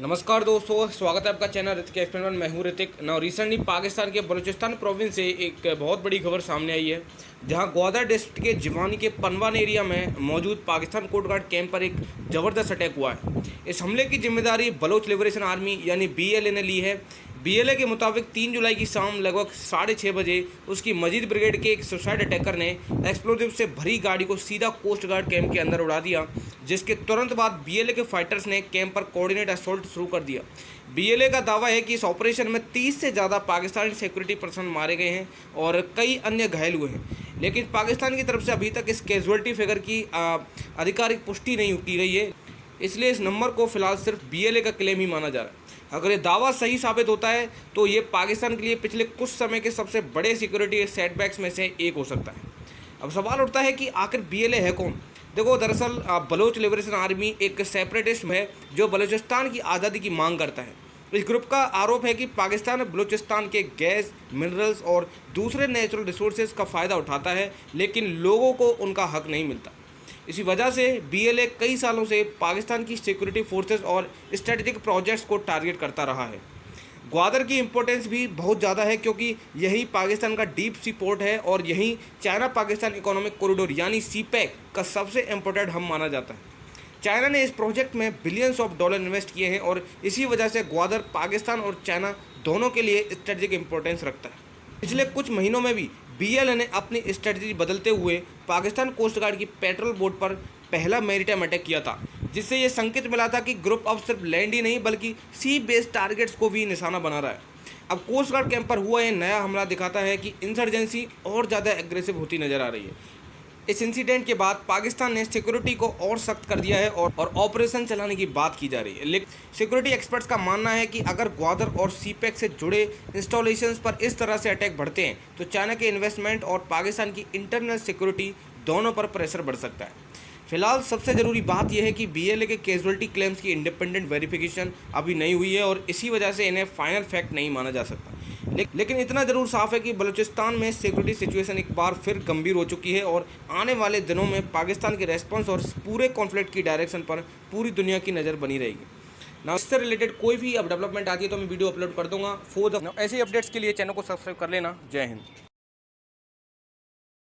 नमस्कार दोस्तों, स्वागत है आपका चैनल ऋतिक एक्सपेरिमेंट। मैं हूं ऋतिक। नाउ रिसेंटली पाकिस्तान के बलूचिस्तान प्रोविंस से एक बहुत बड़ी खबर सामने आई है, जहां ग्वादर डिस्ट्रिक्ट के जिवानी के पनवान एरिया में मौजूद पाकिस्तान कोस्ट गार्ड कैंप पर एक ज़बरदस्त अटैक हुआ है। इस हमले की जिम्मेदारी बलोच लिबरेशन आर्मी यानी BLA ने ली है। BLA के मुताबिक 3 जुलाई की शाम लगभग 6:30 बजे उसकी मजीद ब्रिगेड के एक सुसाइड अटैकर ने एक्सप्लोजिव से भरी गाड़ी को सीधा कोस्ट गार्ड कैंप के अंदर उड़ा दिया, जिसके तुरंत बाद BLA के फाइटर्स ने कैंप पर कोऑर्डिनेट असॉल्ट शुरू कर दिया। BLA का दावा है कि इस ऑपरेशन में 30 से ज़्यादा पाकिस्तानी सिक्योरिटी पर्सन मारे गए हैं और कई अन्य घायल हुए हैं, लेकिन पाकिस्तान की तरफ से अभी तक इस कैजुअलिटी फिगर की आधिकारिक पुष्टि नहीं की गई है, इसलिए इस नंबर को फिलहाल सिर्फ BLA का क्लेम ही माना जा रहा है। अगर ये दावा सही साबित होता है तो ये पाकिस्तान के लिए पिछले कुछ समय के सबसे बड़े सिक्योरिटी सेटबैक्स में से एक हो सकता है। अब सवाल उठता है कि आखिर BLA है कौन? देखो, दरअसल बलोच लिबरेशन आर्मी एक सेपरेटिस्ट है जो बलूचिस्तान की आज़ादी की मांग करता है। इस ग्रुप का आरोप है कि पाकिस्तान बलूचिस्तान के गैस, मिनरल्स और दूसरे नेचुरल रिसोर्सेज का फ़ायदा उठाता है, लेकिन लोगों को उनका हक नहीं मिलता। इसी वजह से BLA कई सालों से पाकिस्तान की सिक्योरिटी फोर्सेस और स्ट्रेटेजिक प्रोजेक्ट्स को टारगेट करता रहा है। ग्वादर की इम्पोर्टेंस भी बहुत ज़्यादा है, क्योंकि यही पाकिस्तान का डीप सी पोर्ट है और यही चाइना पाकिस्तान इकोनॉमिक कॉरिडोर यानी CPEC का सबसे इम्पोर्टेंट हब माना जाता है। चाइना ने इस प्रोजेक्ट में बिलियंस ऑफ डॉलर इन्वेस्ट किए हैं और इसी वजह से ग्वादर पाकिस्तान और चाइना दोनों के लिए स्ट्रेटेजिक इम्पोर्टेंस रखता है। पिछले कुछ महीनों में भी BLA ने अपनी स्ट्रेटजी बदलते हुए पाकिस्तान कोस्ट गार्ड की पेट्रोल बोट पर पहला मैरीटाइम अटैक किया था, जिससे ये संकेत मिला था कि ग्रुप अब सिर्फ लैंड ही नहीं बल्कि सी बेस्ड टारगेट्स को भी निशाना बना रहा है। अब कोस्ट गार्ड कैंप पर हुआ ये नया हमला दिखाता है कि इंसर्जेंसी और ज़्यादा एग्रेसिव होती नजर आ रही है। इस इंसिडेंट के बाद पाकिस्तान ने सिक्योरिटी को और सख्त कर दिया है और ऑपरेशन चलाने की बात की जा रही है। लेकिन सिक्योरिटी एक्सपर्ट्स का मानना है कि अगर ग्वादर और CPEC से जुड़े इंस्टॉलेशंस पर इस तरह से अटैक बढ़ते हैं तो चाइना के इन्वेस्टमेंट और पाकिस्तान की इंटरनल सिक्योरिटी दोनों पर प्रेशर बढ़ सकता है। फिलहाल सबसे ज़रूरी बात यह है कि BLA के कैजुअलिटी क्लेम्स की इंडिपेंडेंट वेरिफिकेशन अभी नहीं हुई है और इसी वजह से इन्हें फाइनल फैक्ट नहीं माना जा सकता। लेकिन इतना ज़रूर साफ है कि बलूचिस्तान में सिक्योरिटी सिचुएशन एक बार फिर गंभीर हो चुकी है और आने वाले दिनों में पाकिस्तान के रेस्पॉन्स और पूरे कॉन्फ्लिक्ट की डायरेक्शन पर पूरी दुनिया की नज़र बनी रहेगी। ना इससे रिलेटेड कोई भी अब डेवलपमेंट आती है तो मैं वीडियो अपलोड कर दूंगा। ऐसे अपडेट्स के लिए चैनल को सब्सक्राइब कर लेना। जय हिंद।